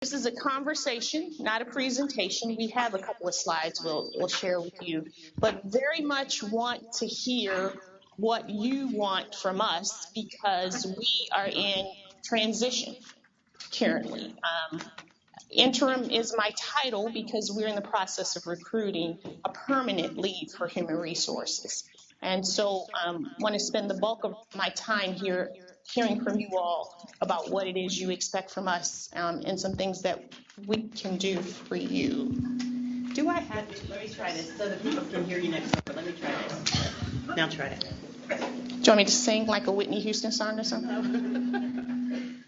This is a conversation, not a presentation. We have a couple of slides we'll share with you, but very much want to hear what you want from us because we are in transition currently. Interim is my title because we're in the process of recruiting a permanent lead for human resources. And so want to spend the bulk of my time here hearing from you all about what it is you expect from us and some things that we can do for you. Do I have to? Let me try this so that people can hear you next door. Let me try this. Now try it. Do you want me to sing like a Whitney Houston song or something?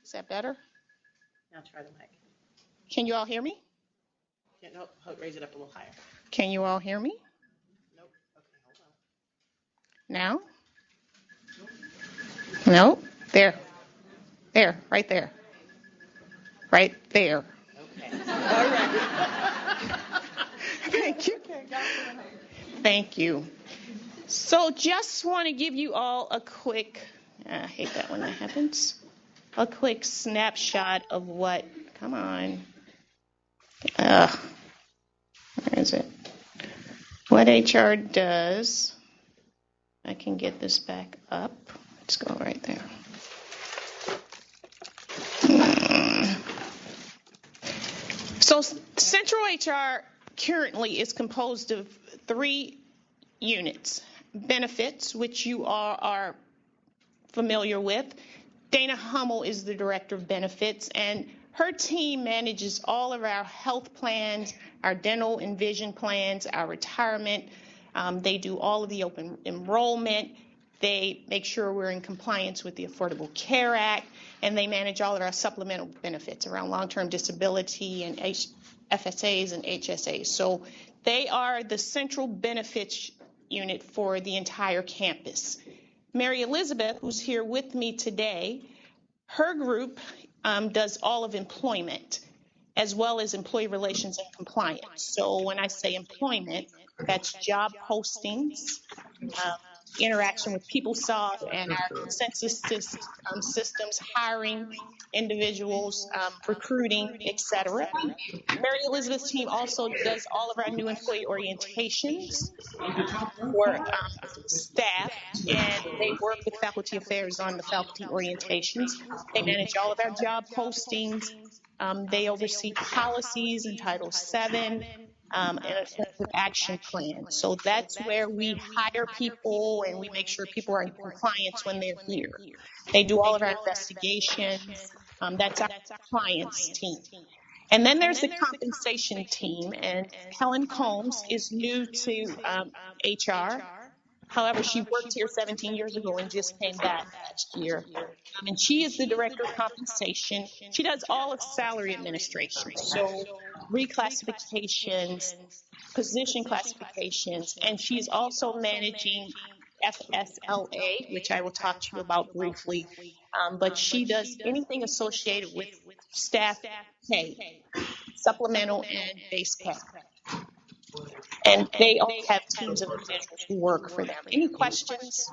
Is that better? Now try the mic. Can you all hear me? Yeah, no, raise it up a little higher. Can you all hear me? Nope. Okay, hold on. Now? No? There. There, right there. Right there. Okay. All right. Thank you. Thank you. So just want to give you all a quick, I hate that when that happens, a quick snapshot of what, come on, where is it? What HR does. I can get this back up. Let's go right there. So Central HR currently is composed of 3 units. Benefits, which you all are familiar with. Dana Hummel is the director of benefits, and her team manages all of our health plans, our dental and vision plans, our retirement. They do all of the open enrollment. They make sure we're in compliance with the Affordable Care Act, and they manage all of our supplemental benefits around long-term disability and FSAs and HSAs. So they are the central benefits unit for the entire campus. Mary Elizabeth, who's here with me today, her group does all of employment as well as employee relations and compliance. So when I say employment, that's job postings, interaction with PeopleSoft and our consensus systems, hiring individuals, recruiting, etc. Mary Elizabeth's team also does all of our new employee orientations for staff, and they work with faculty affairs on the faculty orientations. They manage all of our job postings. They oversee policies in Title VII and an action plan. So that's where we hire people and we make sure people are in compliance when they're here. They do all of our investigations. That's our compliance team. And then there's the compensation team, and Helen Combs is new to HR. However, she worked here 17 years ago and just came back last year. And she is the director of compensation. She does all of salary administration, so reclassifications, position classifications, and she's also managing FSLA, which I will talk to you about briefly. But she does anything associated with staff pay, supplemental and base pay. And they all have teams of individuals who work for them. Any questions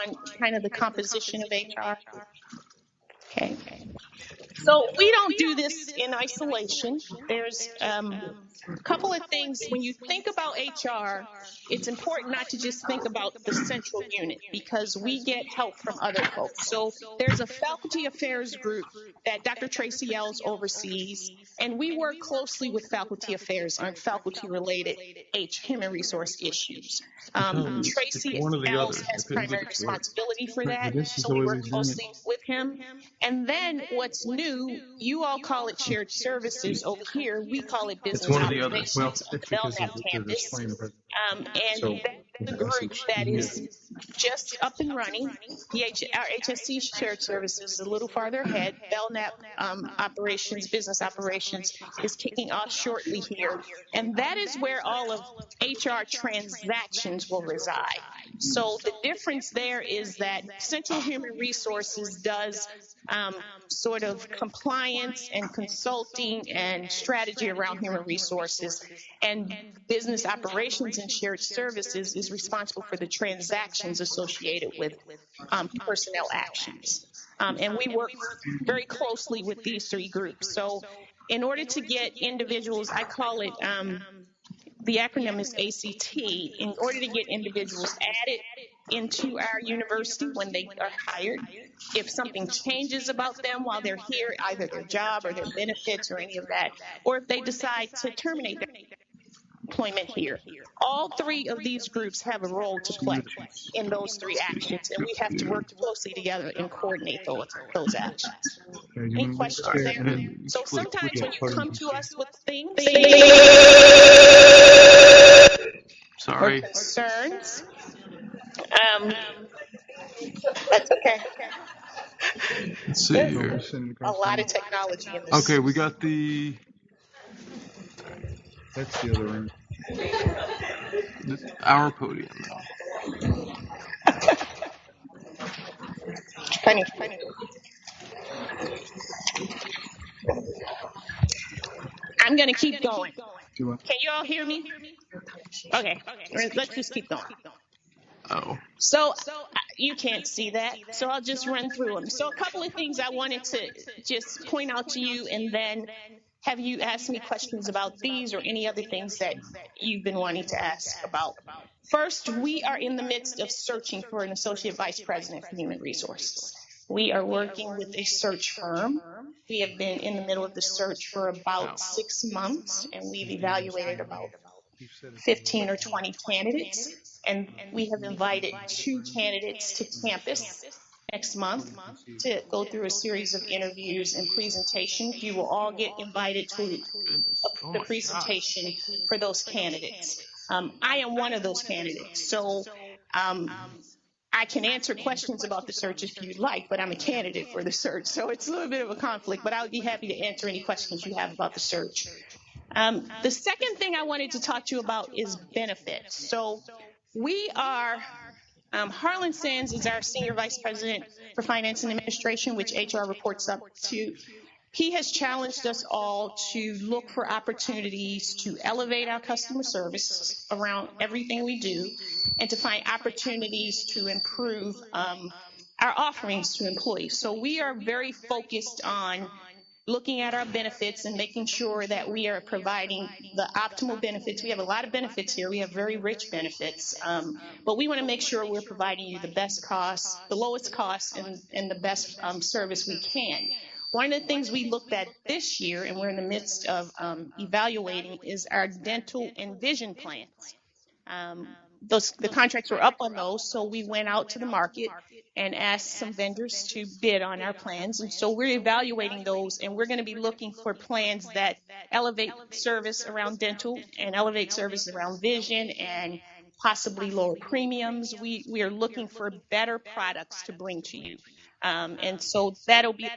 on kind of the composition of HR? Okay. So we don't do this in isolation. There's a couple of things. When you think about HR, it's important not to just think about the central unit because we get help from other folks. So there's a faculty affairs group that Dr. Tracy Ells oversees, and we work closely with faculty affairs on faculty-related human resource issues. Tracy Ells has primary responsibility for that, so we work closely with him. And then what's new, you all call it shared services over here, we call it business operations on the Belknap campus. And that's the group that is just up and running. Our HSC shared services is a little farther ahead. Belknap operations, business operations is kicking off shortly here. And that is where all of HR transactions will reside. So the difference there is that Central Human Resources does sort of compliance and consulting and strategy around human resources, and business operations and shared services is responsible for the transactions associated with personnel actions. And we work very closely with these three groups. So in order to get individuals, I call it, the acronym is ACT, in order to get individuals added into our university when they are hired, if something changes about them while they're here, either their job or their benefits or any of that, or if they decide to terminate their employment here. All three of these groups have a role to play in those three actions, and we have to work closely together and coordinate those actions. Any questions there? So sometimes when you come to us with things or concerns, that's okay. Let's see There's here. a lot of technology in this. Okay, we got the That's the other room. our podium now. Funny. I'm going to keep going. Do what? Can you all hear me? Okay, let's just keep going. Oh. So you can't see that, so I'll just run through them. So a couple of things I wanted to just point out to you, and then have you ask me questions about these or any other things that you've been wanting to ask about. First, we are in the midst of searching for an associate vice president for human resources. We are working with a search firm. We have been in the middle of the search for about 6 months, and we've evaluated about 15 or 20 candidates, and we have invited 2 candidates to campus next month to go through a series of interviews and presentations. You will all get invited to the presentation for those candidates. I am one of those candidates, so I can answer questions about the search if you'd like, but I'm a candidate for the search, so it's a little bit of a conflict, but I would be happy to answer any questions you have about the search. The second thing I wanted to talk to you about is benefits. So we are, Harlan Sands is our Senior Vice President for Finance and Administration, which HR reports up to. He has challenged us all to look for opportunities to elevate our customer service around everything we do, and to find opportunities to improve our offerings to employees. So we are very focused on looking at our benefits and making sure that we are providing the optimal benefits. We have a lot of benefits here. We have very rich benefits, but we want to make sure we're providing you the best cost, the lowest cost, and the best service we can. One of the things we looked at this year, and we're in the midst of evaluating, is our dental and vision plans. The contracts were up on those, so we went out to the market and asked some vendors to bid on our plans. And so we're evaluating those, and we're going to be looking for plans that elevate service around dental and elevate service around vision and possibly lower premiums. We are looking for better products to bring to you. And so that'll be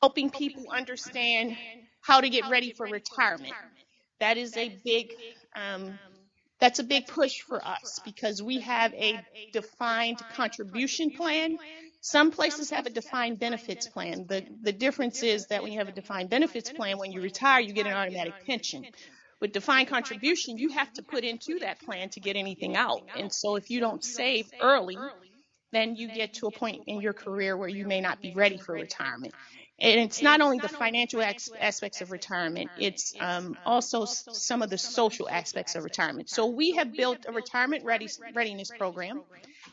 helping people understand how to get ready for retirement. That is a big that's a big push for us because we have a defined contribution plan. Some places have a defined benefits plan. The difference is that when you have a defined benefits plan, when you retire, you get an automatic pension. With defined contribution, you have to put into that plan to get anything out. And so if you don't save early, then you get to a point in your career where you may not be ready for retirement. And it's not only the financial aspects of retirement, it's also some of the social aspects of retirement. So we have built a retirement readiness program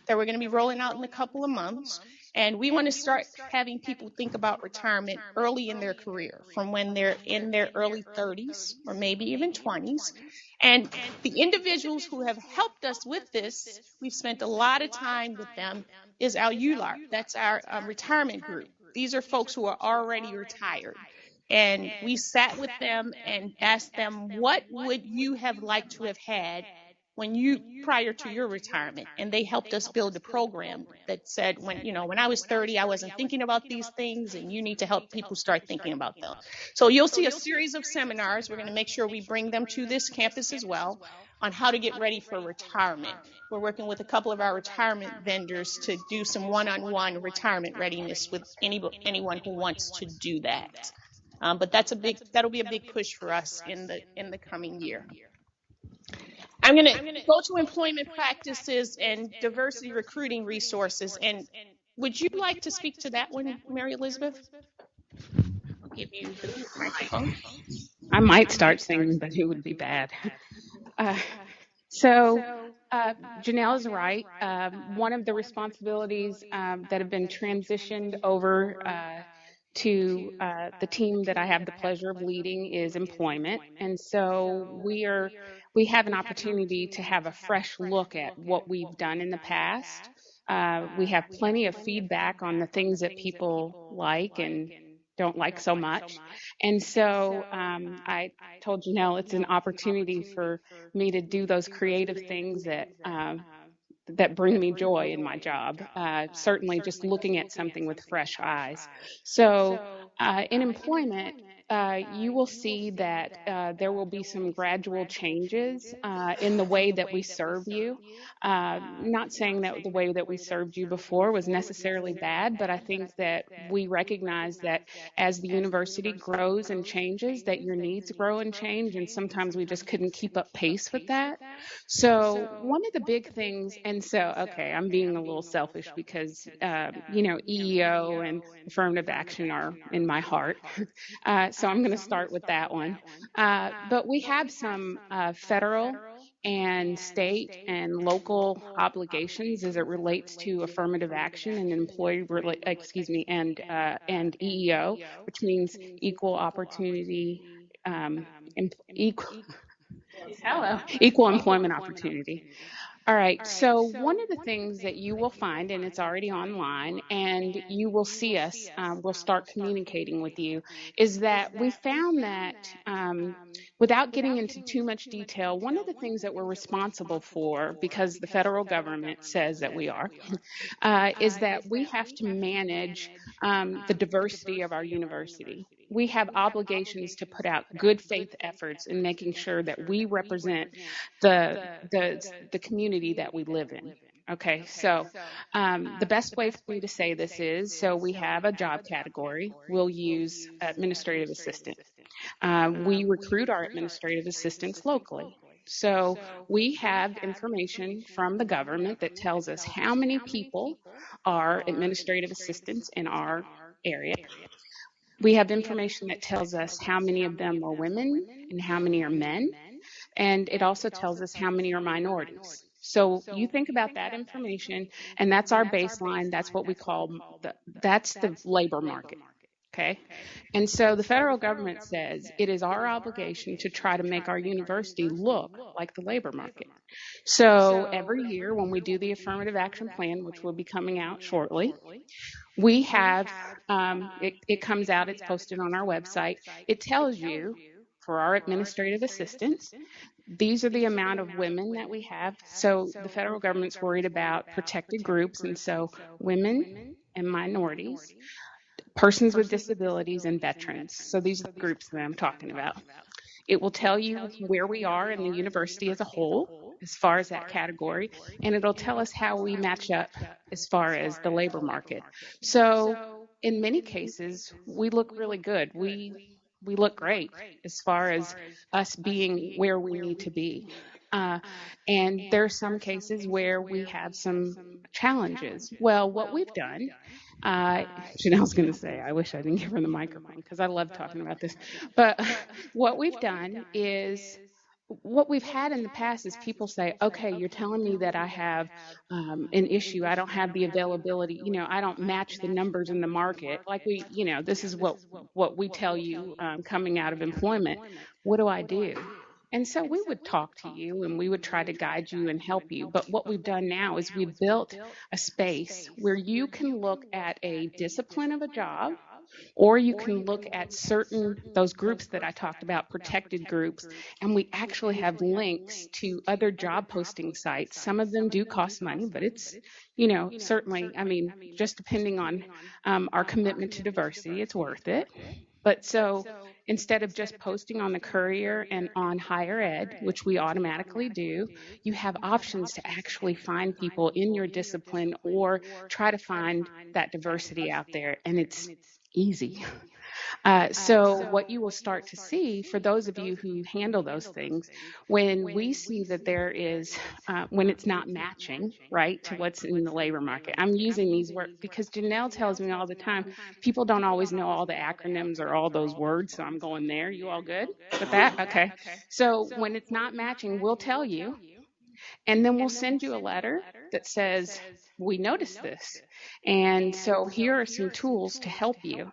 that we're going to be rolling out in a couple of months. And we want to start having people think about retirement early in their career, from when they're in their early 30s or maybe even 20s. And the individuals who have helped us with this, we've spent a lot of time with them, is our ULARP. That's our retirement group. These are folks who are already retired. And we sat with them and asked them, what would you have liked to have had prior to your retirement? And they helped us build a program that said, when I was 30, I wasn't thinking about these things, and you need to help people start thinking about them. So you'll see a series of seminars. We're going to make sure we bring them to this campus as well on how to get ready for retirement. We're working with a couple of our retirement vendors to do some one-on-one retirement readiness with anyone who wants to do that. But that'll be a big push for us in the coming year. I'm going to go to employment practices and diversity recruiting resources. And would you like to speak to that one, Mary Elizabeth? I'll give you the microphone. I might start singing, but it would be bad. Uh, so, Jeanell is right. One of the responsibilities that have been transitioned over to the team that I have the pleasure of leading is employment, and so we have an opportunity to have a fresh look at what we've done in the past. We have plenty of feedback on the things that people like and don't like so much. And so I told Jeanell it's an opportunity for me to do those creative things that bring me joy in my job. Certainly, just looking at something with fresh eyes. So, in employment, you will see that there will be some gradual changes in the way that we serve you. Not saying that the way that we served you before was necessarily bad, but I think that we recognize that as the university grows and changes, that your needs grow and change, and sometimes we just couldn't keep up pace with that. So one of the big things, and so, okay, I'm being a little selfish because, EEO and affirmative action are in my heart. So I'm going to start with that one. But we have some federal and state and local obligations as it relates to affirmative action and and EEO, which means equal opportunity, equal, hello, equal employment opportunity. All right. So one of the things that you will find, and it's already online, and you will see us, we'll start communicating with you, is that we found that without getting into too much detail, one of the things that we're responsible for, because the federal government says that we are, is that we have to manage the diversity of our university. We have obligations to put out good faith efforts in making sure that we represent the community that we live in. Okay, so the best way for me to say this is, so we have a job category. We'll use administrative assistant. We recruit our administrative assistants locally. So we have information from the government that tells us how many people are administrative assistants in our area. We have information that tells us how many of them are women and how many are men. And it also tells us how many are minorities. So you think about that information, and that's our baseline. That's what we call that's the labor market. Okay. And so the federal government says it is our obligation to try to make our university look like the labor market. So every year when we do the affirmative action plan, which will be coming out shortly, we have, it comes out, it's posted on our website. It tells you for our administrative assistants, these are the amount of women that we have. So the federal government's worried about protected groups, and so women and minorities, persons with disabilities, and veterans. So these are the groups that I'm talking about. It will tell you where we are in the university as a whole, as far as that category, and it'll tell us how we match up as far as the labor market. So in many cases, we look really good. We look great as far as us being where we need to be. And there are some cases where we have some challenges. Well, what we've done, Jeanelle's going to say, I wish I didn't give her the microphone because I love talking about this. But what we've done is, what we've had in the past is people say, okay, you're telling me that I have an issue. I don't have the availability. I don't match the numbers in the market. Like this is what we tell you coming out of employment. What do I do? And so we would talk to you and we would try to guide you and help you. But what we've done now is we've built a space where you can look at a discipline of a job, or you can look at those groups that I talked about, protected groups, and we actually have links to other job posting sites. Some of them do cost money, but it's, certainly, just depending on our commitment to diversity, it's worth it. But so instead of just posting on the Courier and on higher ed, which we automatically do, you have options to actually find people in your discipline or try to find that diversity out there. And it's easy. So what you will start to see, for those of you who handle those things, when we see that there is, when it's not matching, right, to what's in the labor market. I'm using these words because Jeanell tells me all the time, people don't always know all the acronyms or all those words, so I'm going there. You all good with that? Okay. So when it's not matching, we'll tell you, and then we'll send you a letter that says, we noticed this. And so here are some tools to help you.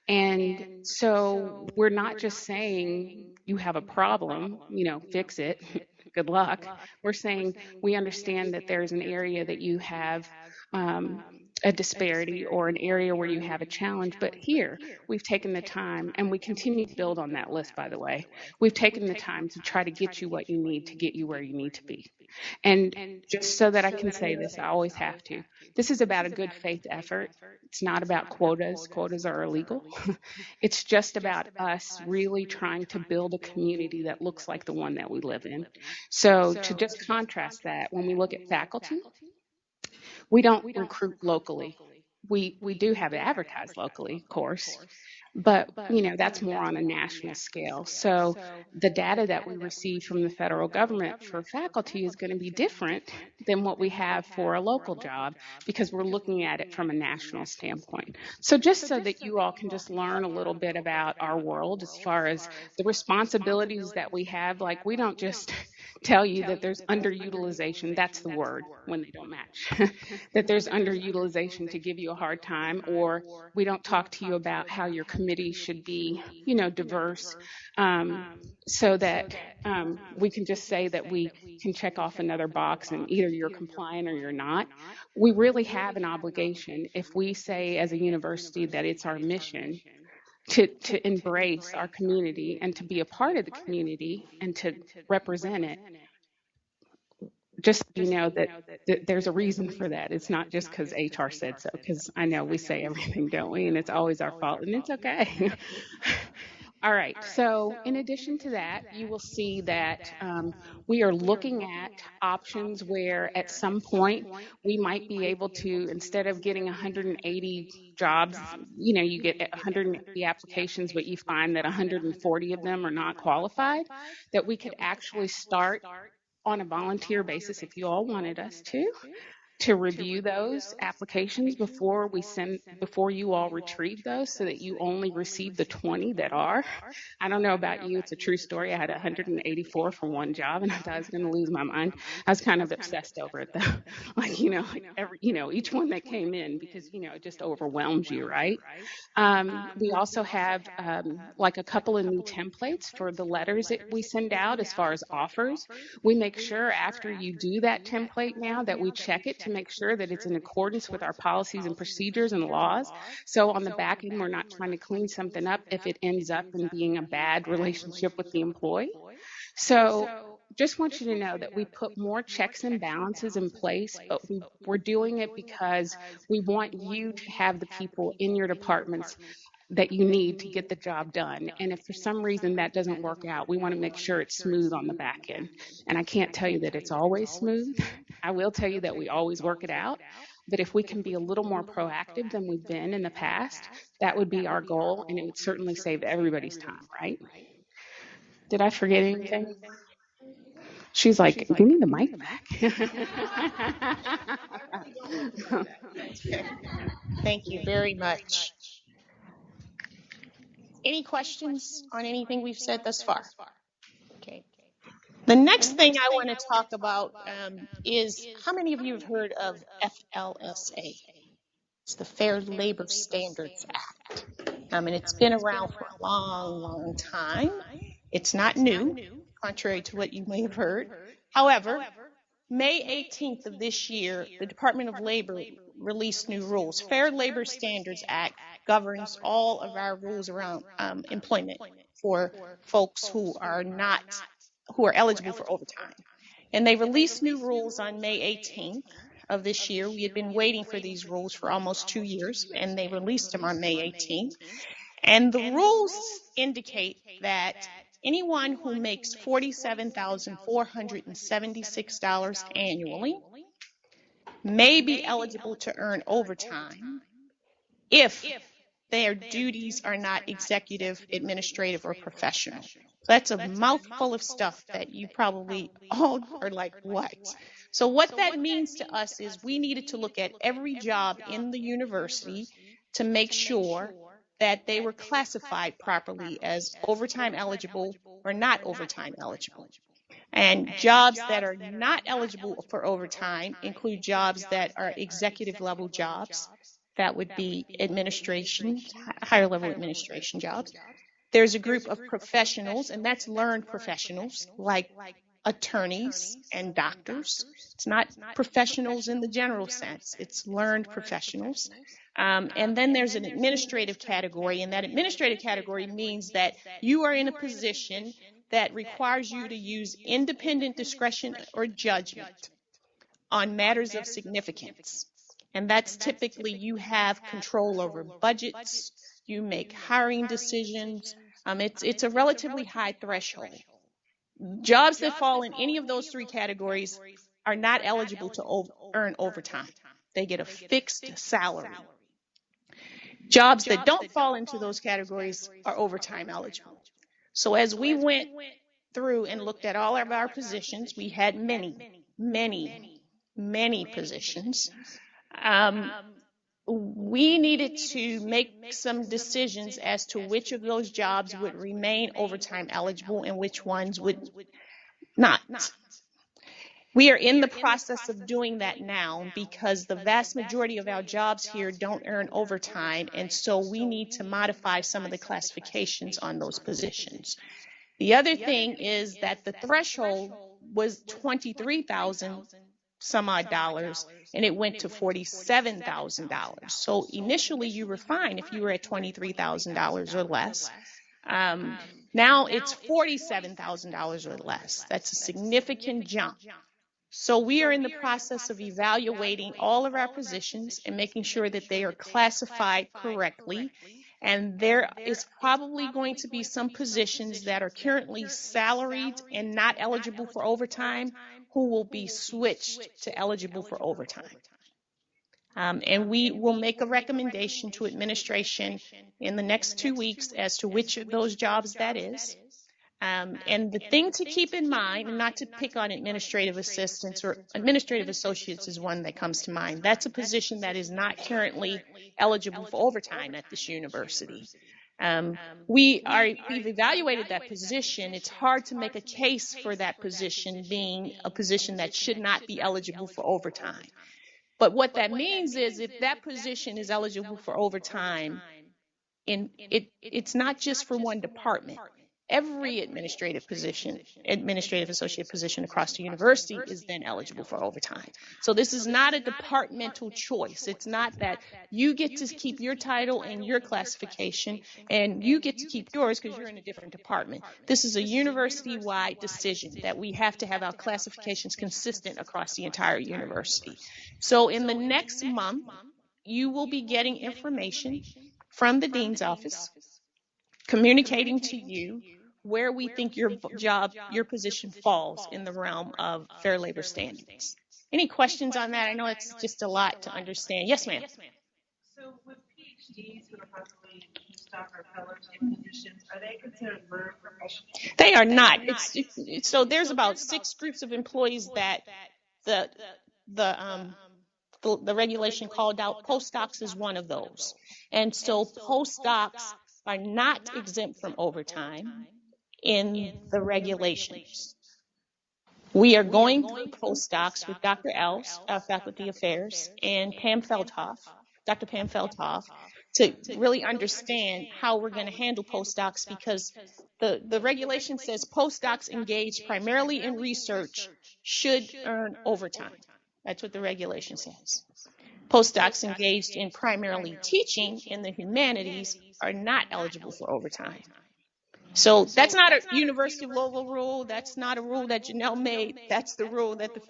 And so we're not just saying you have a problem, fix it. Good luck. We're saying we understand that there's an area that you have a disparity or an area where you have a challenge, but here we've taken the time, and we continue to build on that list, by the way. We've taken the time to try to get you what you need to get you where you need to be. And just so that I can say this, I always have to. This is about a good faith effort. It's not about quotas. Quotas are illegal. It's just about us really trying to build a community that looks like the one that we live in. So to just contrast that, when we look at faculty, we don't recruit locally. We do have it advertised locally, of course, but that's more on a national scale. So the data that we receive from the federal government for faculty is going to be different than what we have for a local job, because we're looking at it from a national standpoint. So just so that you all can just learn a little bit about our world as far as the responsibilities that we have, like we don't just tell you that there's underutilization, that's the word when they don't match, that there's underutilization to give you a hard time, or we don't talk to you about how your committee should be, diverse, so that we can just say that we can check off another box and either you're compliant or you're not. We really have an obligation if we say as a university that it's our mission to embrace our community and to be a part of the community and to represent it. Just that there's a reason for that. It's not just because HR said so, because I know we say everything, don't we? And it's always our fault, and it's okay. All right, so in addition to that, you will see that we are looking at options where at some point we might be able to, instead of getting 180 jobs, you get 180 applications, but you find that 140 of them are not qualified, that we could actually start on a volunteer basis, if you all wanted us to review those applications before you all retrieve those, so that you only receive the 20 that are. I don't know about you, it's a true story. I had 184 for one job, and I thought I was going to lose my mind. I was kind of obsessed over it, though. Each one that came in, because it just overwhelms you, right? We also have like a couple of new templates for the letters that we send out as far as offers. We make sure after you do that template now that we check it to make sure that it's in accordance with our policies and procedures and laws. So on the back end, we're not trying to clean something up if it ends up in being a bad relationship with the employee. So just want you to know that we put more checks and balances in place, but we're doing it because we want you to have the people in your departments that you need to get the job done. And if for some reason that doesn't work out, we want to make sure it's smooth on the back end. And I can't tell you that it's always smooth. I will tell you that we always work it out. But if we can be a little more proactive than we've been in the past, that would be our goal, and it would certainly save everybody's time, right? Did I forget anything? She's like, give me the mic back. Thank you very much. Any questions on anything we've said thus far? Okay. The next thing I want to talk about is, how many of you have heard of FLSA? It's the Fair Labor Standards Act. And it's been around for a long, long time. It's not new, contrary to what you may have heard. However, May 18th of this year, the Department of Labor released new rules. Fair Labor Standards Act governs all of our rules around employment for folks who are eligible for overtime. And they released new rules on May 18th of this year. We had been waiting for these rules for almost 2 years, and they released them on May 18th. And the rules indicate that anyone who makes $47,476 annually may be eligible to earn overtime if their duties are not executive, administrative, or professional. So that's a mouthful of stuff that you probably all are like, what? So what that means to us is we needed to look at every job in the university to make sure that they were classified properly as overtime eligible or not overtime eligible. And jobs that are not eligible for overtime include jobs that are executive level jobs. That would be administration, higher level administration jobs. There's a group of professionals, and that's learned professionals like attorneys and doctors. It's not professionals in the general sense, it's learned professionals. And then there's an administrative category, and that administrative category means that you are in a position that requires you to use independent discretion or judgment on matters of significance. And that's typically you have control over budgets, you make hiring decisions. It's a relatively high threshold. Jobs that fall in any of those three categories are not eligible to earn overtime. They get a fixed salary. Jobs that don't fall into those categories are overtime eligible. So as we went through and looked at all of our positions, we had many positions. We needed to make some decisions as to which of those jobs would remain overtime eligible and which ones would not. We are in the process of doing that now because the vast majority of our jobs here don't earn overtime, and so we need to modify some of the classifications on those positions. The other thing is that the threshold was $23,000 some odd dollars, and it went to $47,000. So initially you were fine if you were at $23,000 or less. Now it's $47,000 or less. That's a significant jump. So we are in the process of evaluating all of our positions and making sure that they are classified correctly. And there is probably going to be some positions that are currently salaried and not eligible for overtime who will be switched to eligible for overtime. And we will make a recommendation to administration in the next 2 weeks as to which of those jobs that is. And the thing to keep in mind, and not to pick on administrative assistants or administrative associates is one that comes to mind. That's a position that is not currently eligible for overtime at this university. We've evaluated that position. It's hard to make a case for that position being a position that should not be eligible for overtime. But what that means is if that position is eligible for overtime, it's not just for one department. Every administrative associate position across the university is then eligible for overtime. So this is not a departmental choice. It's not that you get to keep your title and your classification and you get to keep yours because you're in a different department. This is a university-wide decision that we have to have our classifications consistent across the entire university. So in the next month, you will be getting information from the dean's office communicating to you where we think your position falls in the realm of fair labor standards. Any questions on that? I know it's just a lot to understand. Yes, ma'am. So with PhDs who are possibly postdoc or fellowship positions, are they considered learned professionals? They are not. So there's about 6 groups of employees that the regulation called out. Postdocs is one of those. And so postdocs are not exempt from overtime in the regulations. We are going through postdocs with Dr. Els, our Faculty Affairs, and Dr. Pam Feldhoff, to really understand how we're going to handle postdocs because the regulation says postdocs engaged primarily in research should earn overtime. That's what the regulation says. Postdocs engaged in primarily teaching in the humanities are not eligible for overtime. So that's not a university level rule. That's not a rule that Jeanell made. That's the rule that the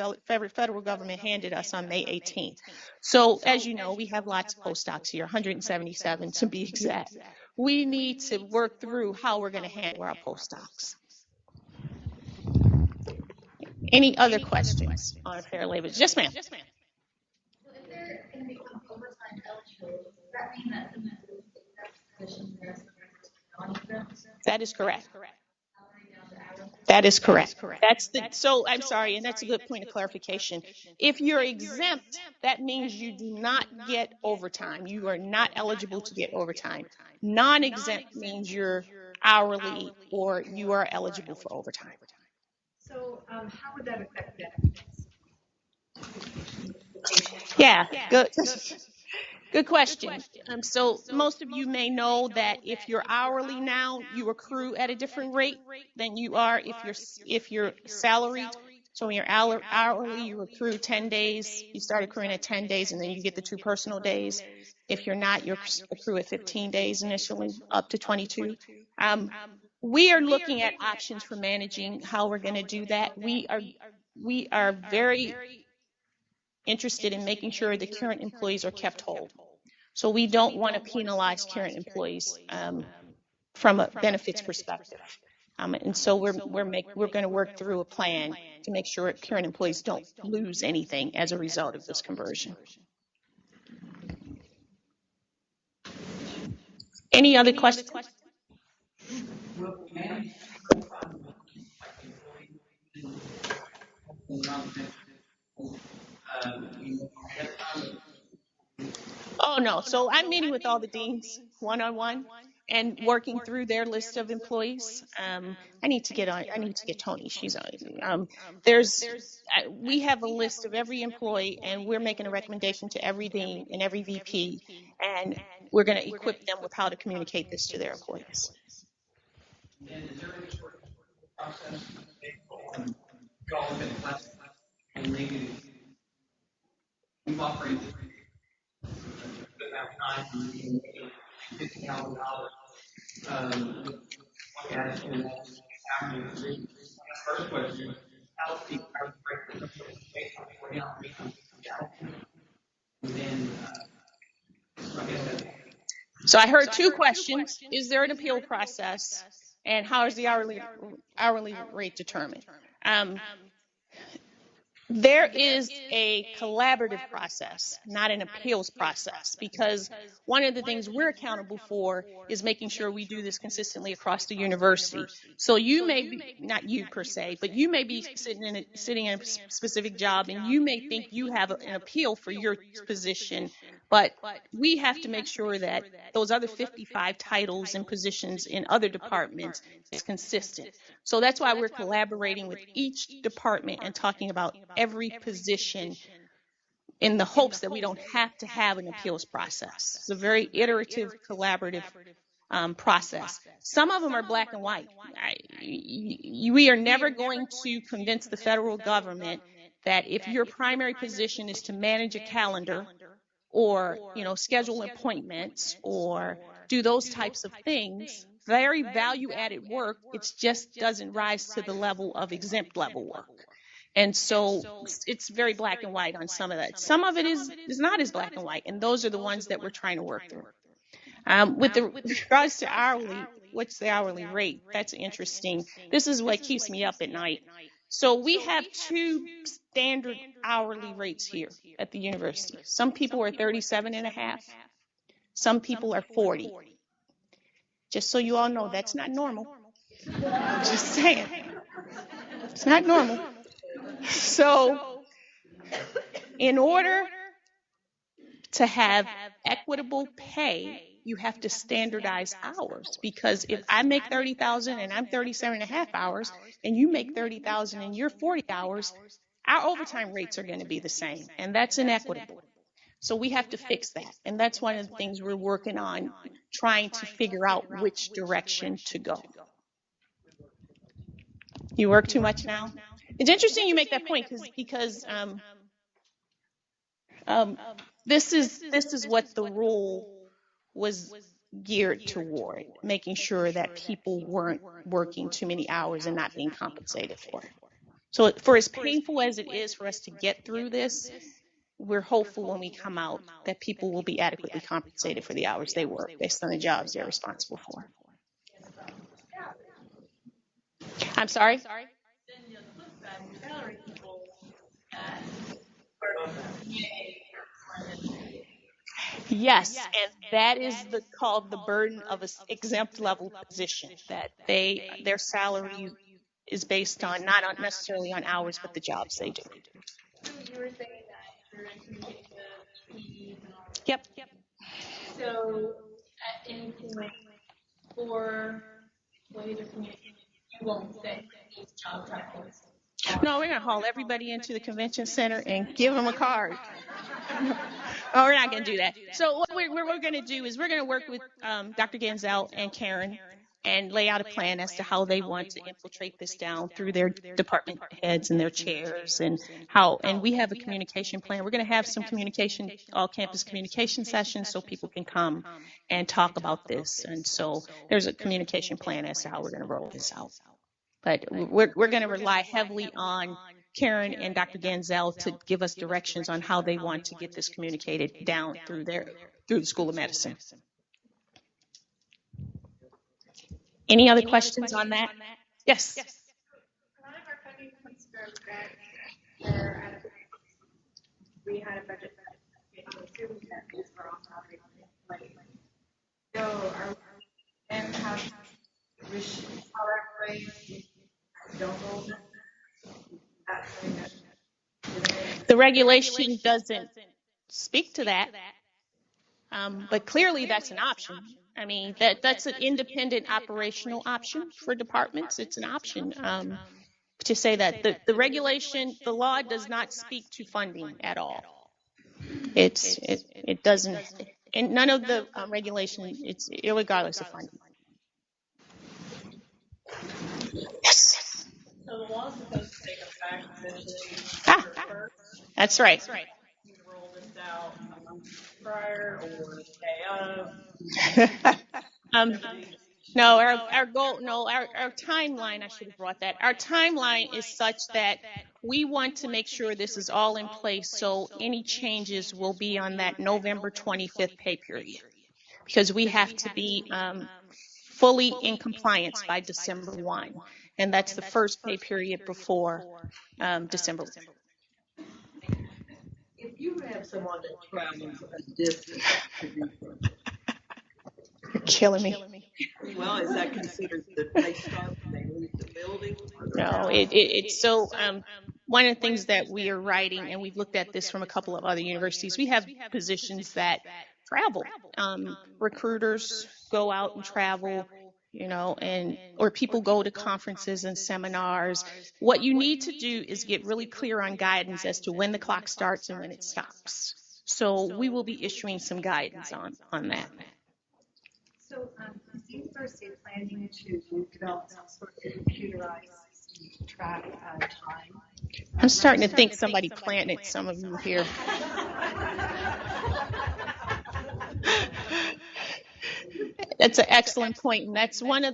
federal government handed us on May 18th. So as you know, we have lots of postdocs here, 177 to be exact. We need to work through how we're going to handle our postdocs. Any other questions on fair labor? Yes, ma'am. So if they're going to become overtime eligible, does that mean that That is correct. That is correct. That's the, so I'm sorry, and that's a good point of clarification. If you're exempt, that means you do not get overtime. You are not eligible to get overtime. Non-exempt means you're hourly or you are eligible for overtime. So how would that affect benefits? Yeah, good. Good question. So most of you may know that if you're hourly now, you accrue at a different rate than you are if you're salaried. So when you're hourly, you accrue 10 days. You start accruing at 10 days, and then you get the 2 personal days. If you're not, you accrue at 15 days initially, up to 22. We are looking at options for managing how we're going to do that. We are very interested in making sure the current employees are kept whole. So we don't want to penalize current employees from a benefits perspective. And so we're going to work through a plan to make sure current employees don't lose anything as a result of this conversion. Any other questions? Oh, no. So I'm meeting with all the deans one-on-one and working through their list of employees. I need to get Tony. She's on. We have a list of every employee, and we're making a recommendation to every dean and every VP, and we're going to equip them with how to communicate this to their employees. So I heard 2 questions. Is there an appeal process? And how is the hourly rate determined? There is a collaborative process, not an appeals process, because one of the things we're accountable for is making sure we do this consistently across the university. So you may be, not you per se, but you may be sitting in a specific job, and you may think you have an appeal for your position, but we have to make sure that those other 55 titles and positions in other departments is consistent. So that's why we're collaborating with each department and talking about every position in the hopes that we don't have to have an appeals process. It's a very iterative, collaborative process. Some of them are black and white. We are never going to convince the federal government that if your primary position is to manage a calendar or schedule appointments or do those types of things, very value-added work, it just doesn't rise to the level of exempt level work. And so it's very black and white on some of that. Some of it is not as black and white, and those are the ones that we're trying to work through. With regards to hourly, what's the hourly rate? That's interesting. This is what keeps me up at night. So we have 2 standard hourly rates here at the university. Some people are 37.5. Some people are 40. Just so you all know, that's not normal. Just saying. It's not normal. So in order to have equitable pay, you have to standardize hours, because if I make 30,000 and I'm 37.5 hours and you make 30,000 and you're 40 hours, our overtime rates are going to be the same, and that's inequitable. So we have to fix that, and that's one of the things we're working on, trying to figure out which direction to go. You work too much now? It's interesting you make that point because this is what the rule was geared toward, making sure that people weren't working too many hours and not being compensated for it. So for as painful as it is for us to get through this, we're hopeful when we come out that people will be adequately compensated for the hours they work based on the jobs they're responsible for. I'm sorry? Yes, and that is called the burden of an exempt level position, that their salary is based on not on necessarily on hours, but the jobs they do. So you were saying that you're in communication with PEs and all that. Yep. So at any point for ways of communication, you won't say these job titles. No, we're going to haul everybody into the convention center and give them a card. Oh, we're not going to do that. So what we're going to do is we're going to work with Dr. Ganzel and Karen and lay out a plan as to how they want to infiltrate this down through their department heads and their chairs and we have a communication plan. We're going to have some all campus communication sessions so people can come and talk about this. And so there's a communication plan as to how we're going to roll this out. But we're going to rely heavily on Karen and Dr. Ganzel to give us directions on how they want to get this communicated down through the School of Medicine. Any other questions on that? Yes. A lot of our funding comes from grants or out of we had a budget student that is for all operating money. So our and have however don't hold it. That's something that The regulation doesn't speak to that, but clearly that's an option. I mean, that's an independent operational option for departments. It's an option to say that the regulation, the law does not speak to funding at all. It doesn't, and none of the regulation, it's irregardless of funding. Yes. So the law is supposed to take effect eventually. That's right. You roll this out a month prior or the day of. No, our goal, no, our timeline, I should have brought that. Our timeline is such that we want to make sure this is all in place so any changes will be on that November 25th pay period, because we have to be fully in compliance by December 1, and that's the first pay period before December 1. If you have someone that travels a distance to do something, You're killing me. well, is that considered that they start when they leave the building? No, it's so one of the things that we are writing, and we've looked at this from a couple of other universities, we have positions that travel. Recruiters go out and travel, or people go to conferences and seminars. What you need to do is get really clear on guidance as to when the clock starts and when it stops. So we will be issuing some guidance on that. So, is the university planning to develop some sort of computerized system to track time? I'm starting to think somebody planted some of you here. That's an excellent point, and that's one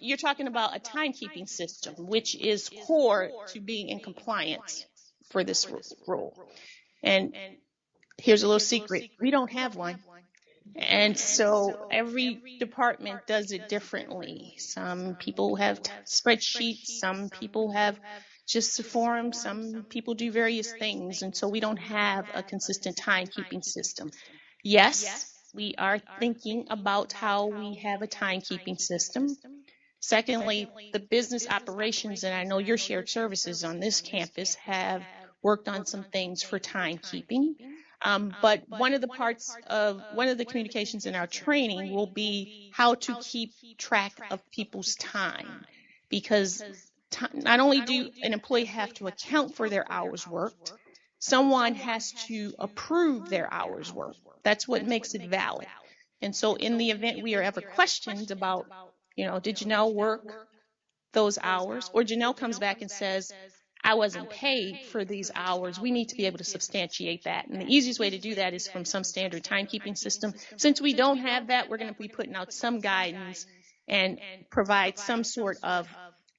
you're talking about a timekeeping system, which is core to being in compliance for this rule. And here's a little secret: we don't have one. And so every department does it differently. Some people have spreadsheets, some people have just a forum, some people do various things, and so we don't have a consistent timekeeping system. Yes, we are thinking about how we have a timekeeping system. Secondly, the business operations, and I know your shared services on this campus have worked on some things for timekeeping. But one of the communications in our training will be how to keep track of people's time, because not only do an employee have to account for their hours worked, someone has to approve their hours worked. That's what makes it valid. And so in the event we are ever questioned about, did Jeanell work those hours, or Jeanell comes back and says, I wasn't paid for these hours, we need to be able to substantiate that. And the easiest way to do that is from some standard timekeeping system. Since we don't have that, we're going to be putting out some guidance and provide some sort of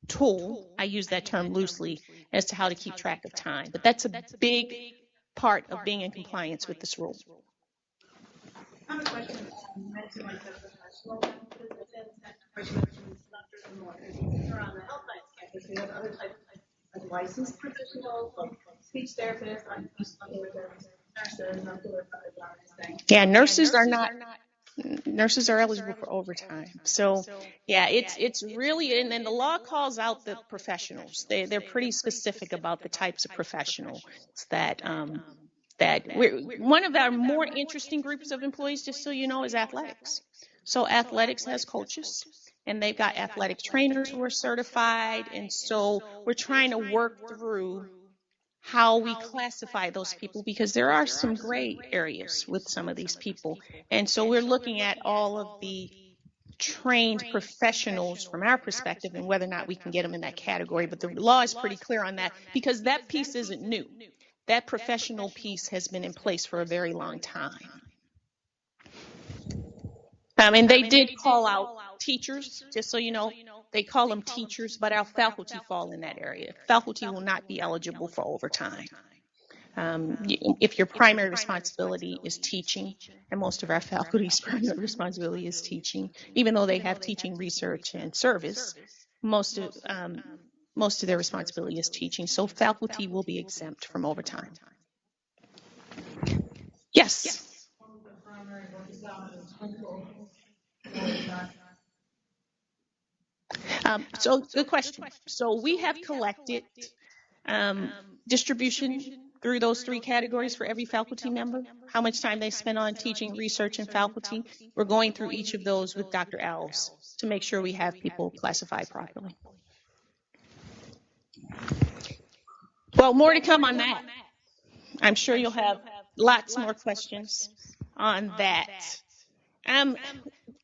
tool, I use that term loosely, as to how to keep track of time. But that's a big part of being in compliance with this rule. I have a question. You mentioned like the professional positions and professionals and more. These are on the health science campus. We have other types of licensed professionals, like speech therapists, occupational therapists. Nurses, I'm sure that's what I'm saying. Yeah, nurses are eligible for overtime. So yeah, it's really, and then the law calls out the professionals. They're pretty specific about the types of professionals that one of our more interesting groups of employees, just so you know, is athletics. So athletics has coaches, and they've got athletic trainers who are certified, and so we're trying to work through how we classify those people, because there are some gray areas with some of these people. And so we're looking at all of the trained professionals from our perspective and whether or not we can get them in that category. But the law is pretty clear on that, because that piece isn't new. That professional piece has been in place for a very long time. And they did call out teachers, just so you know, they call them teachers, but our faculty fall in that area. Faculty will not be eligible for overtime. If your primary responsibility is teaching, and most of our faculty's primary responsibility is teaching, even though they have teaching, research, and service, most of their responsibility is teaching. So faculty will be exempt from overtime. Yes. So good question. So we have collected distribution through those three categories for every faculty member, how much time they spend on teaching, research, and faculty. We're going through each of those with Dr. Alves to make sure we have people classified properly. Well, more to come on that. I'm sure you'll have lots more questions on that.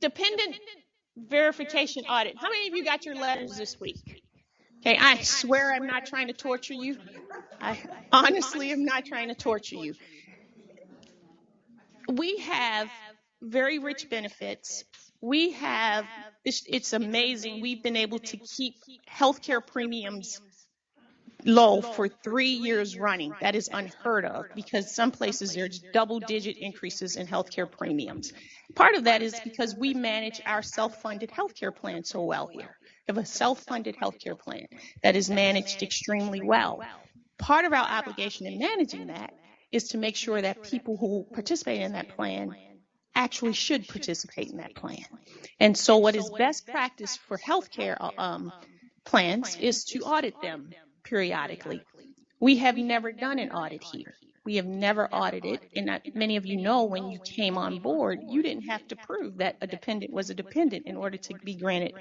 Dependent verification audit. How many of you got your letters this week? Okay, I swear I'm not trying to torture you. I honestly am not trying to torture you. We have very rich benefits. We have, it's amazing. We've been able to keep healthcare premiums low for 3 years running. That is unheard of, because some places there's double-digit increases in healthcare premiums. Part of that is because we manage our self-funded healthcare plan so well here. We have a self-funded healthcare plan that is managed extremely well. Part of our obligation in managing that is to make sure that people who participate in that plan actually should participate in that plan. And so what is best practice for healthcare plans is to audit them periodically. We have never done an audit here. We have never audited, and many of you know when you came on board, you didn't have to prove that a dependent was a dependent in order to be granted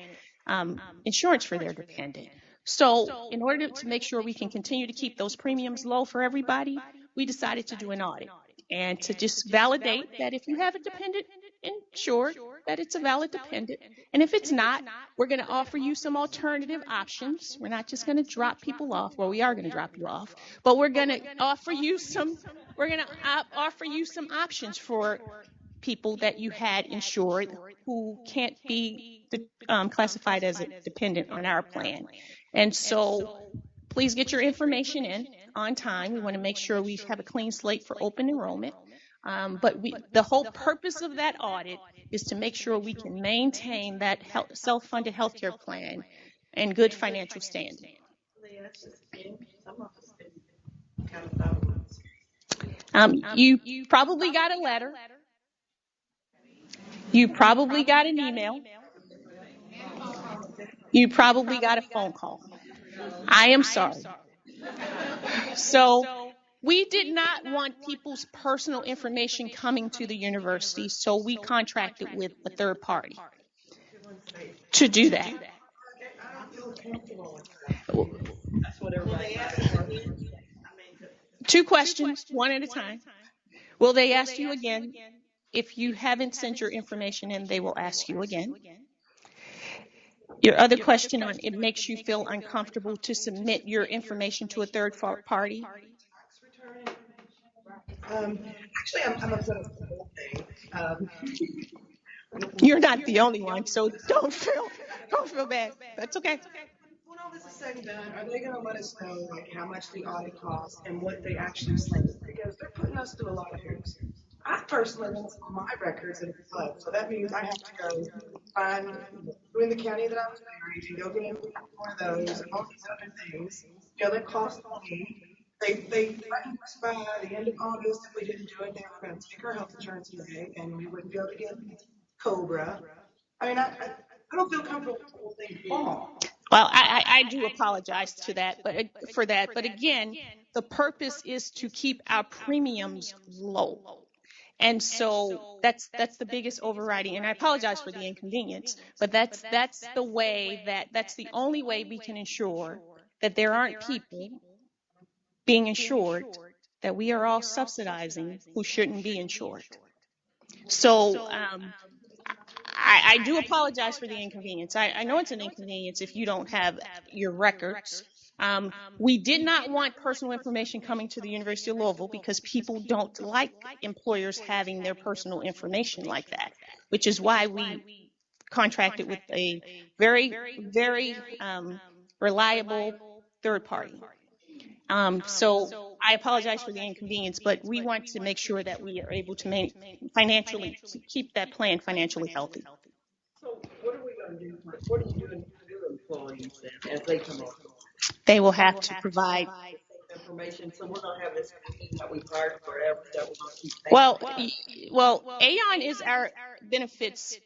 insurance for their dependent. So in order to make sure we can continue to keep those premiums low for everybody, we decided to do an audit and to just validate that if you have a dependent insured, that it's a valid dependent. And if it's not, we're going to offer you some alternative options. We're not just going to drop people off. Well, we are going to drop you off, but we're going to offer you some options for people that you had insured who can't be classified as a dependent on our plan. And so please get your information in on time. We want to make sure we have a clean slate for open enrollment. But the whole purpose of that audit is to make sure we can maintain that self-funded healthcare plan and good financial standing. You probably got a letter. You probably got an email. You probably got a phone call. I am sorry. So we did not want people's personal information coming to the university, so we contracted with a third party to do that. Two questions, one at a time. Will they ask you again? If you haven't sent your information in, they will ask you again. Your other question on it makes you feel uncomfortable to submit your information to a third party? Actually, I'm upset with the whole thing. You're not the only one, so don't feel bad. That's okay. When all this is said and done, are they going to let us know like how much the audit costs and what they actually send? Because they're putting us through a lot of hoops. I personally want to see my records in flood, so that means I have to go find who in the county that I was married and go get one of those and all these other things. You know, that cost me They threatened us by the end of August if we didn't do it, they were going to take our health insurance away and we wouldn't be able to get Cobra. I mean, I don't feel comfortable with the whole thing fall. Well, I do apologize to that, but for that. But again, the purpose is to keep our premiums low. And so that's the biggest overriding. And I apologize for the inconvenience, but that's the way that's the only way we can ensure that there aren't people being insured that we are all subsidizing who shouldn't be insured. So I do apologize for the inconvenience. I know it's an inconvenience if you don't have your records. We did not want personal information coming to the University of Louisville because people don't like employers having their personal information like that, which is why we contracted with a very, very reliable third party. So I apologize for the inconvenience, but we want to make sure that we are able to financially keep that plan financially healthy. So what are we going to do? What are you doing for new employees then as they come on? They will have to provide. Information. So we're going to have this team that we've hired forever that we're going to keep paying. Well, Aon is our benefits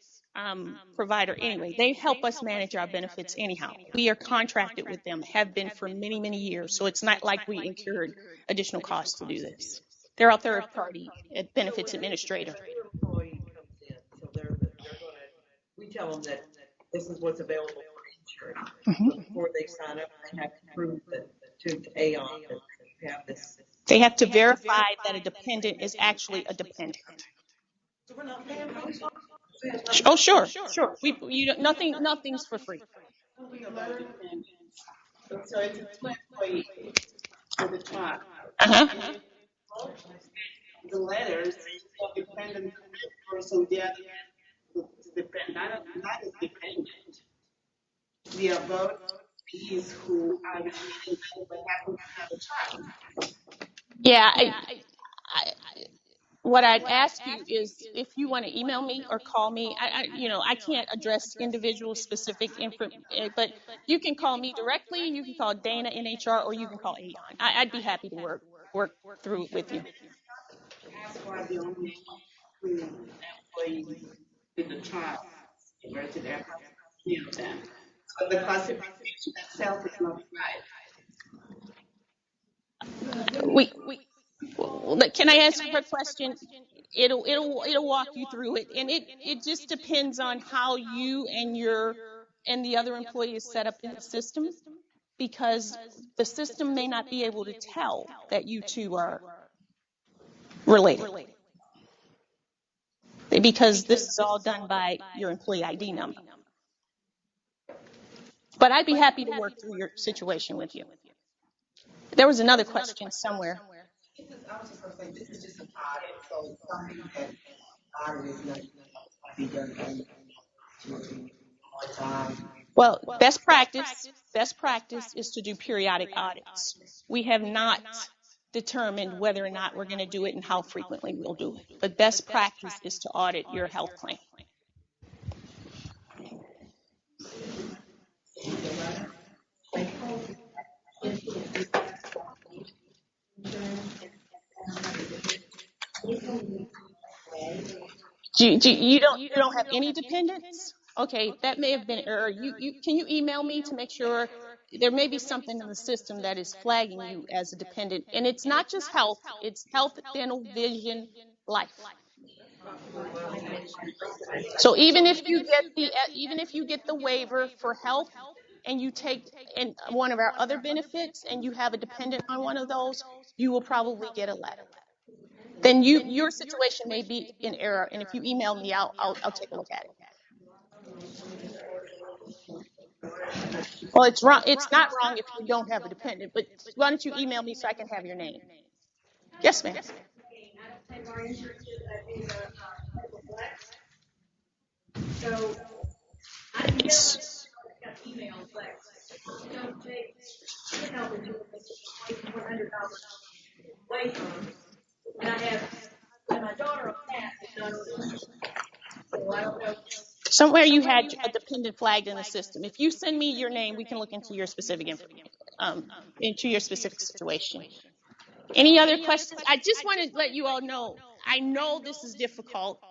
provider anyway. They help us manage our benefits anyhow. We are contracted with them, have been for many, many years. So it's not like we incurred additional costs to do this. They're our third party benefits administrator. New employee comes in, so they're going to. We tell them that this is what's available for insurance. But before they sign up, they have to prove that to Aon that they have this. They have to verify that a dependent is actually a dependent. So we're not paying for this? Oh, sure. Nothing's for free. So it's a twin employee for the child. The letters of dependent person, the other not as dependent. We are both these who are receiving but happen to have a child. Yeah, what I'd ask you is if you want to email me or call me. I can't address individual specific info, but you can call me directly. You can call Dana in HR, or you can call Aon. I'd be happy to work through it with you. That's why the only two employees with the child versus their them. So the classification itself is not right. Can I ask you a question? It'll walk you through it, and it just depends on how you and the other employee is set up in the system, because the system may not be able to tell that you two are related, because this is all done by your employee ID number. But I'd be happy to work through your situation with you. There was another question somewhere. I was just going to say, this is just an audit, so it's something that audit is not be done all the time. Well, best practice is to do periodic audits. We have not determined whether or not we're going to do it and how frequently we'll do it. But best practice is to audit your health plan. You don't have any dependents? Okay, that may have been error. Can you email me to make sure? There may be something in the system that is flagging you as a dependent, and it's not just health; it's health, dental, vision, life. So even if you get the waiver for health, and you take in one of our other benefits, and you have a dependent on one of those, you will probably get a letter. Then your situation may be in error, and if you email me, I'll take a look at it. Well, it's wrong. It's not wrong if you don't have a dependent, but why don't you email me so I can have your name? Yes, ma'am. So I can get email, but don't take $100 away from them. And I have my daughter on that, so I don't know. Somewhere you had a dependent flagged in the system. If you send me your name, we can look into your specific situation. Any other questions? I just want to let you all know, I know this is difficult.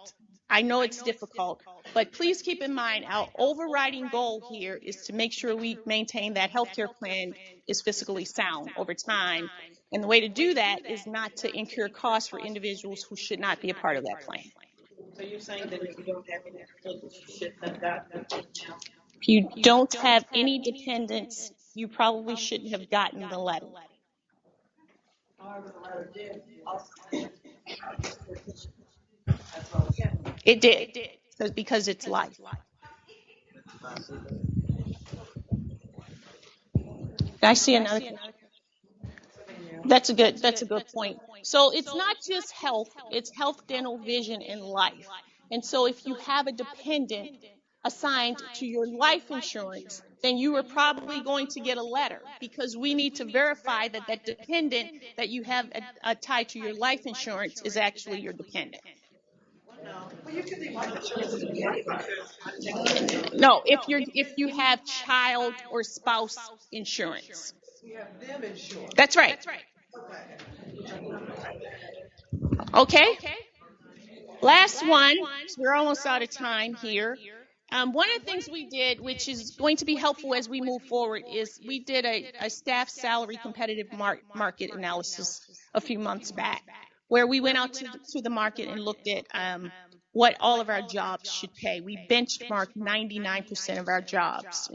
I know it's difficult, but please keep in mind our overriding goal here is to make sure we maintain that healthcare plan is fiscally sound over time. And the way to do that is not to incur costs for individuals who should not be a part of that plan. So you're saying that if you don't have any dependents, you shouldn't have gotten the email? If you don't have any dependents, you probably shouldn't have gotten the letter. However, the letter did also mention It did, because it's life. I see another. That's a good point. So it's not just health, it's health, dental, vision, and life. And so if you have a dependent assigned to your life insurance, then you are probably going to get a letter, because we need to verify that that dependent that you have tied to your life insurance is actually your dependent. Well, you can leave life insurance to be anybody. No, if you have child or spouse insurance. You have them insured. That's right. Okay. Last one. We're almost out of time here. One of the things we did, which is going to be helpful as we move forward, is we did a staff salary competitive market analysis a few months back, where we went out to the market and looked at what all of our jobs should pay. We benchmarked 99% of our jobs,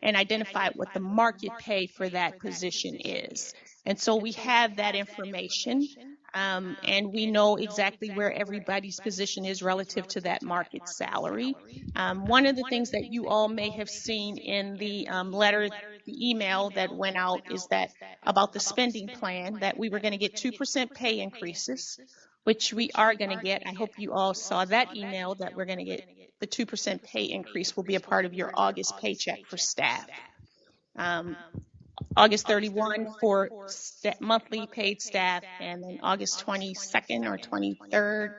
and identified what the market pay for that position is. And so we have that information, and we know exactly where everybody's position is relative to that market salary. One of the things that you all may have seen in the letter, the email that went out, is that about the spending plan, that we were going to get 2% pay increases, which we are going to get. I hope you all saw that email, that we're going to get the 2% pay increase will be a part of your August paycheck for staff. August 31 for monthly paid staff, and then August 22nd or 23rd,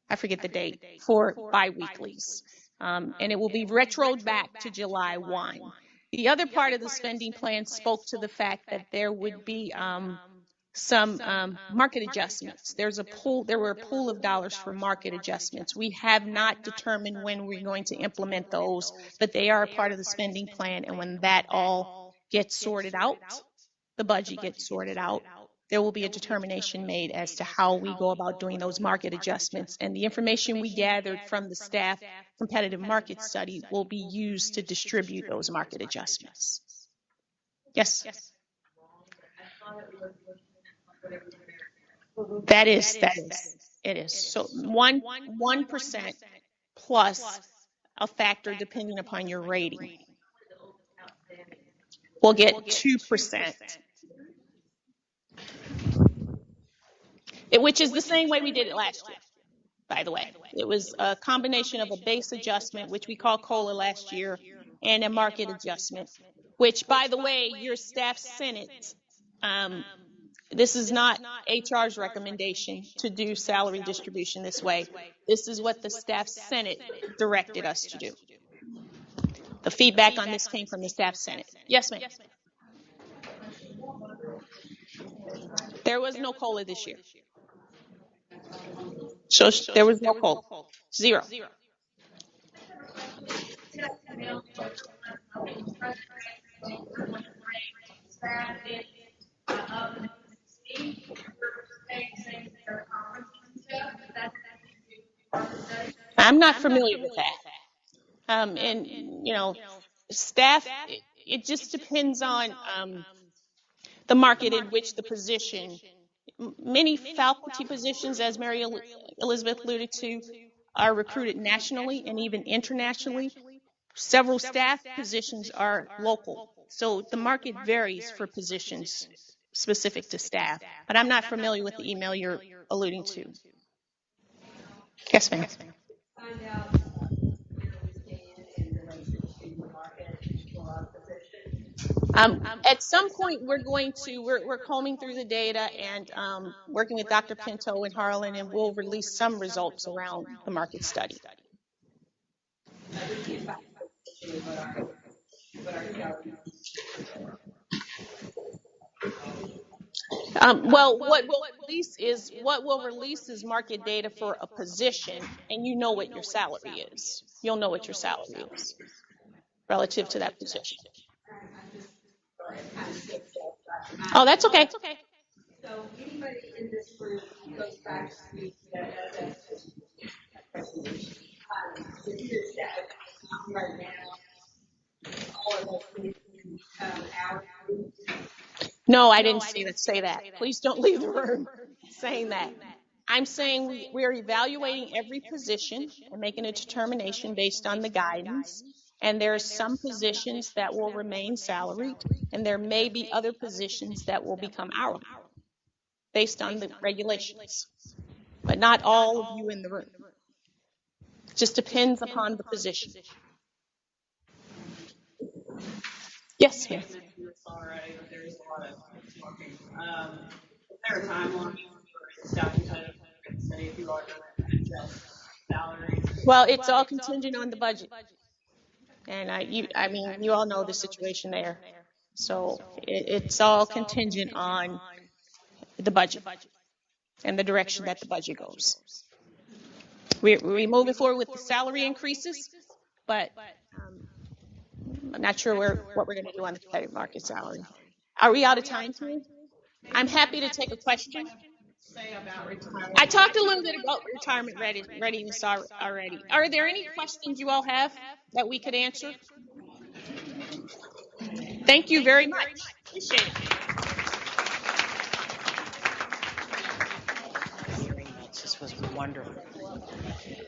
I forget the date, for biweeklies. And it will be retroed back to July 1. The other part of the spending plan spoke to the fact that there would be some market adjustments. There were a pool of dollars for market adjustments. We have not determined when we're going to implement those, but they are a part of the spending plan. And when that all gets sorted out, the budget gets sorted out, there will be a determination made as to how we go about doing those market adjustments. And the information we gathered from the staff competitive market study will be used to distribute those market adjustments. Yes? That is. It is. So 1% plus a factor depending upon your rating. We'll get 2%. Which is the same way we did it last year, by the way. It was a combination of a base adjustment, which we call COLA last year, and a market adjustment, which, by the way, your staff Senate, this is not HR's recommendation to do salary distribution this way. This is what the staff Senate directed us to do. The feedback on this came from the staff Senate. Yes, ma'am. There was no COLA this year. So there was no COLA. Zero. I'm not familiar with that. And, staff, it just depends on the market in which the position. Many faculty positions, as Mary Elizabeth alluded to, are recruited nationally and even internationally. Several staff positions are local. So the market varies for positions specific to staff. But I'm not familiar with the email you're alluding to. Yes, ma'am. Find out where we stand in relation to the market for position. At some point, we're combing through the data and working with Dr. Pinto and Harlan, and we'll release some results around the market study. Well, what will release is market data for a position, and you know what your salary is. You'll know what your salary is relative to that position. Oh, that's okay. So anybody in this group goes back to that if you just right now, all of us need to become our group. No, I didn't say that. Please don't leave the room saying that. I'm saying we're evaluating every position and making a determination based on the guidance. And there are some positions that will remain salaried, and there may be other positions that will become hourly based on the regulations. But not all of you in the room. It just depends upon the position. Yes, ma'am. Already, but there's a lot of talking. Is there a timeline for staff competitive say if you are going to adjust salaries? Well, it's all contingent on the budget. And I mean, you all know the situation there. So it's all contingent on the budget and the direction that the budget goes. We're moving forward with the salary increases, but I'm not sure what we're going to do on the competitive market salary. Are we out of time here? I'm happy to take a question. Say about retirement. I talked a little bit about retirement readiness already. Are there any questions you all have that we could answer? Thank you very much. Appreciate it. This was wonderful.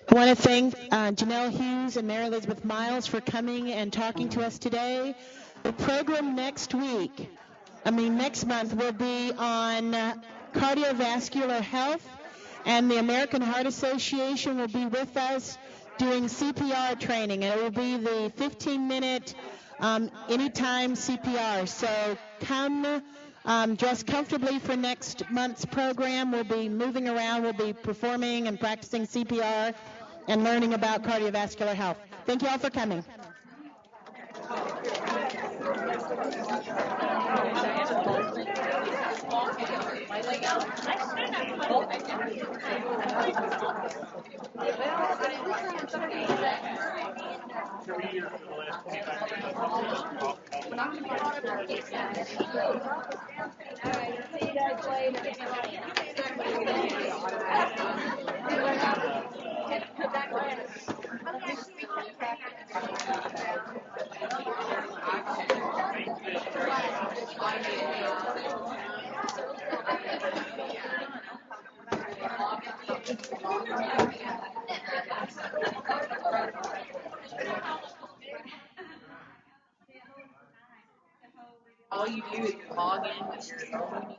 I want to thank Jeanell Hughes and Mary Elizabeth Miles for coming and talking to us today. The program next month will be on cardiovascular health, and the American Heart Association will be with us doing CPR training, and it will be the 15-minute anytime CPR. So come dress comfortably for next month's program. We'll be moving around. We'll be performing and practicing CPR and learning about cardiovascular health. Thank you all for coming. All you do is log in with your own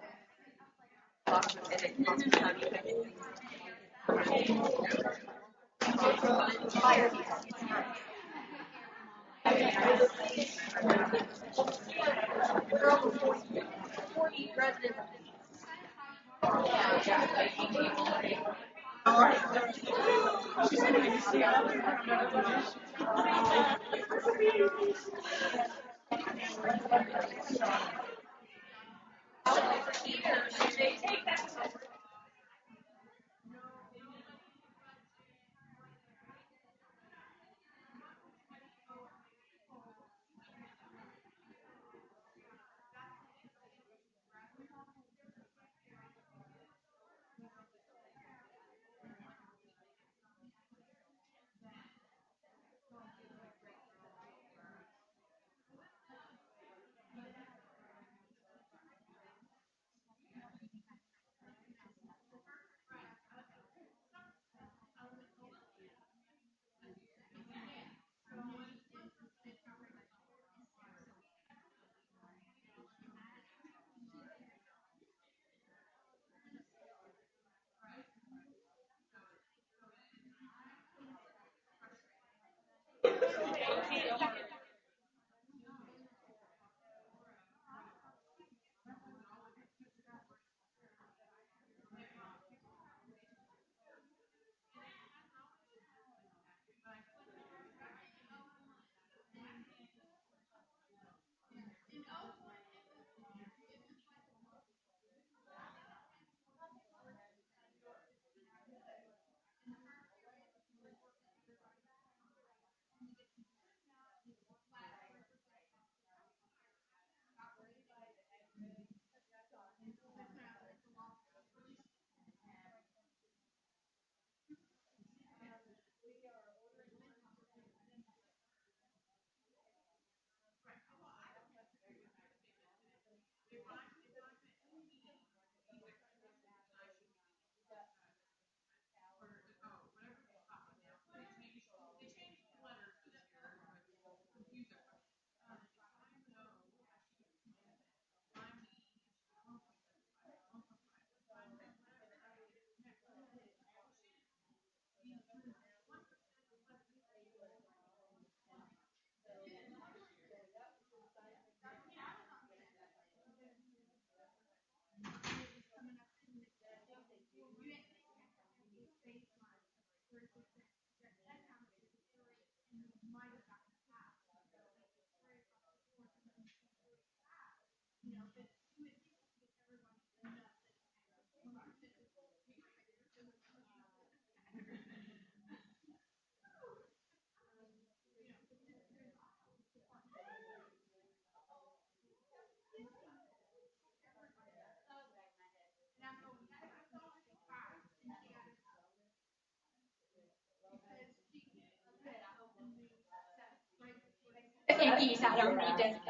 Yankees, I don't need that.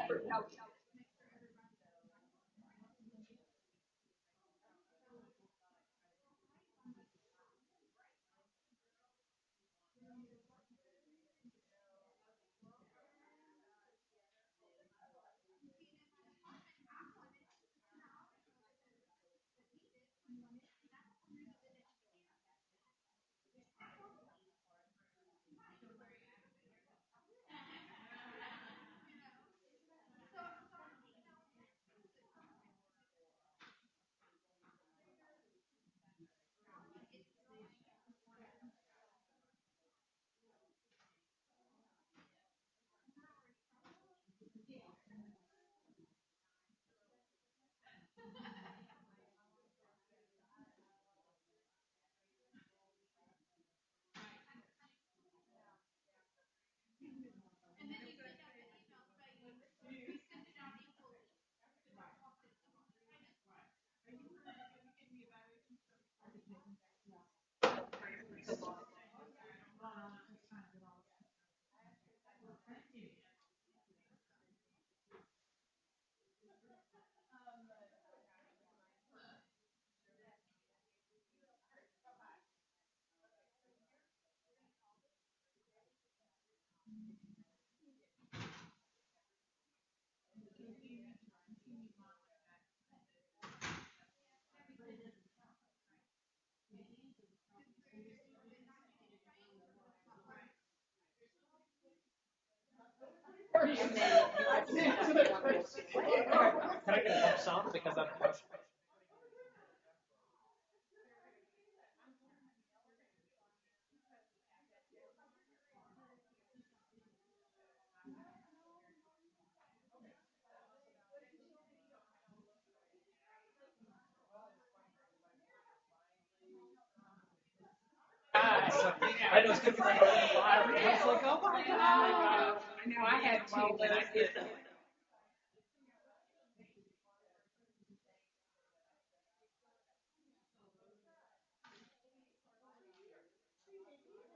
Can I get a lump sum because I'm I know it's gonna be like a lottery. I was like, oh my god. I know, I had two, but I did them.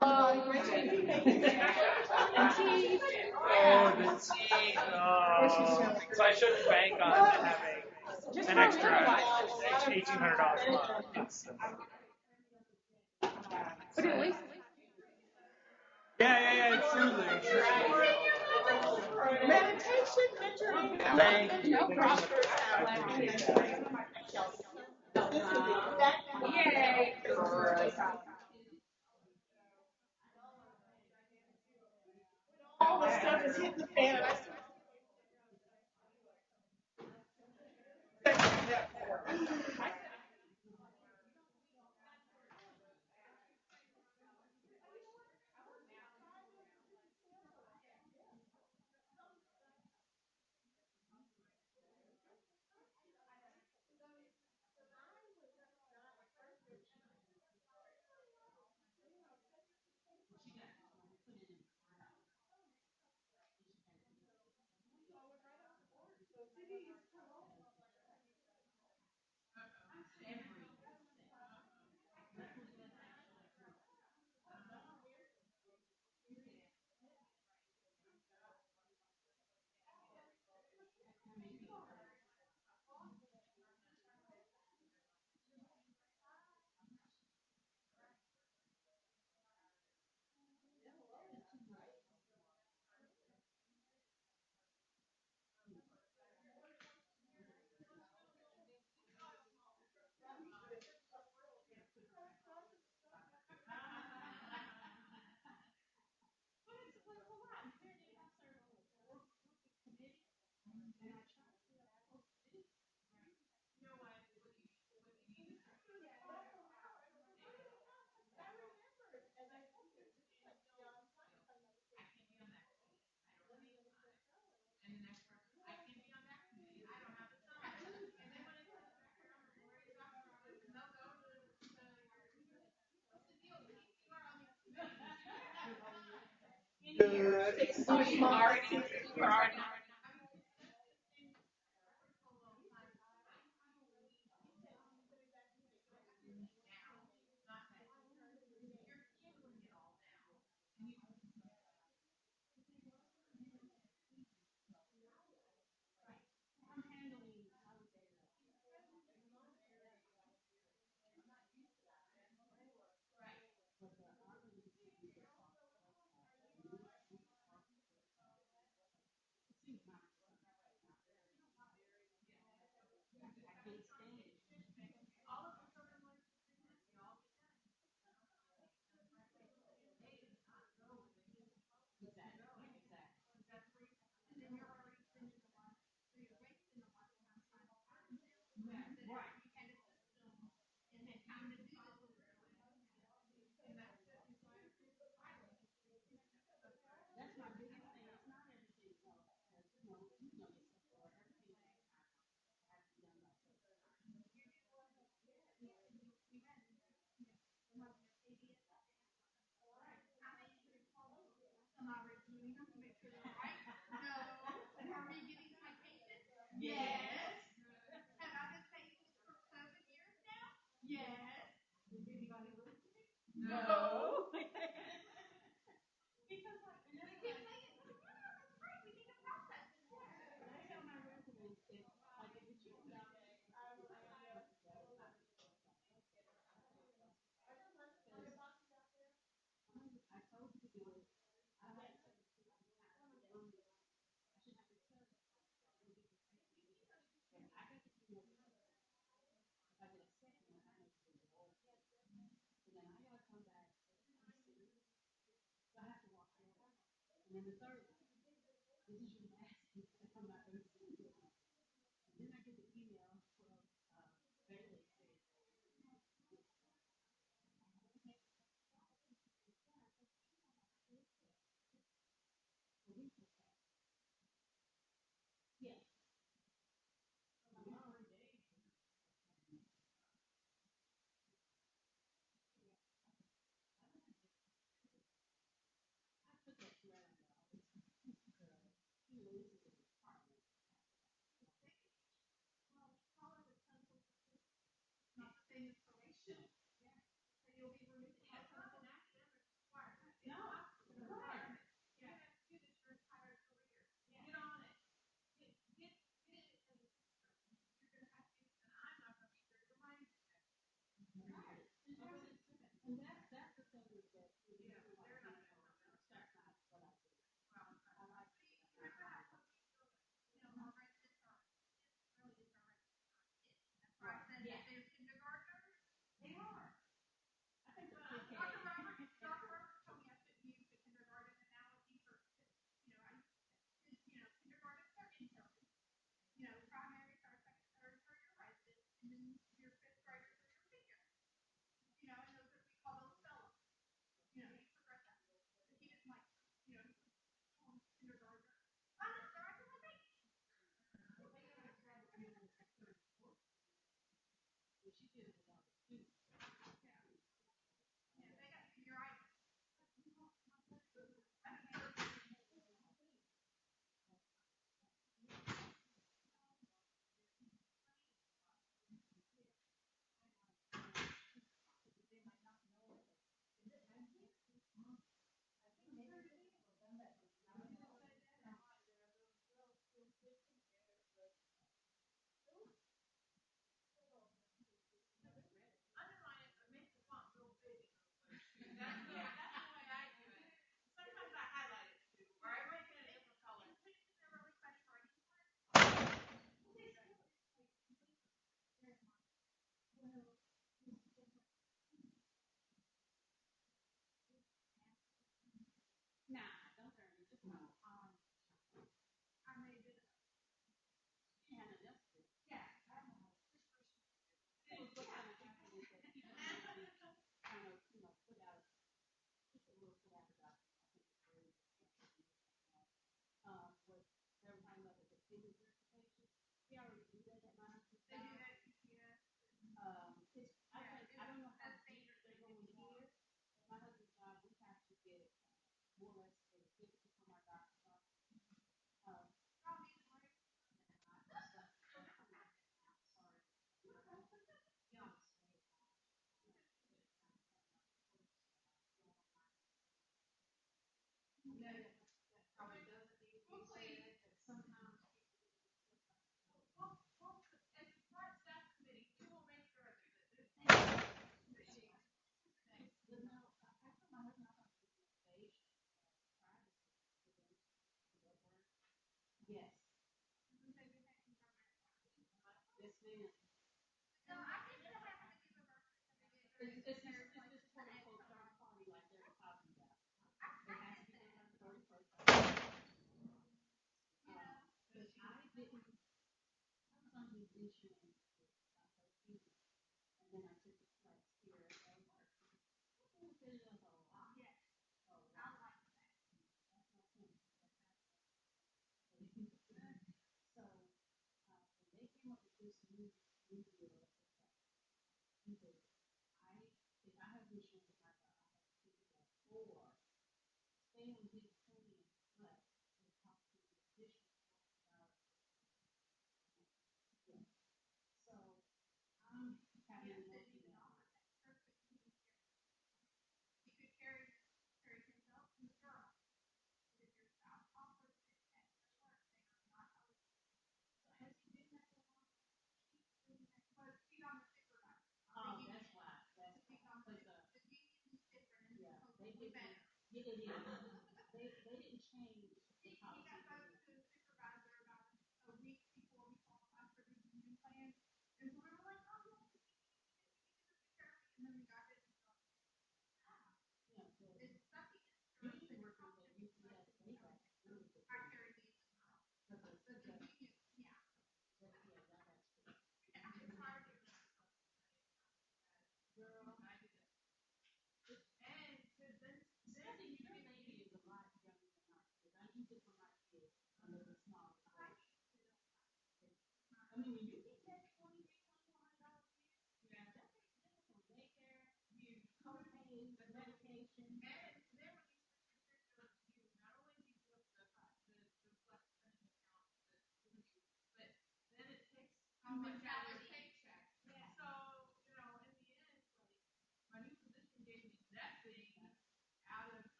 Oh, the tea. Oh, so I shouldn't bank on having an extra $1,800 a month. But at least Yeah, it's soothing. Meditation, Thank you. No problem. I appreciate that. Yay. all the stuff is hitting the fan.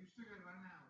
still got about an hour.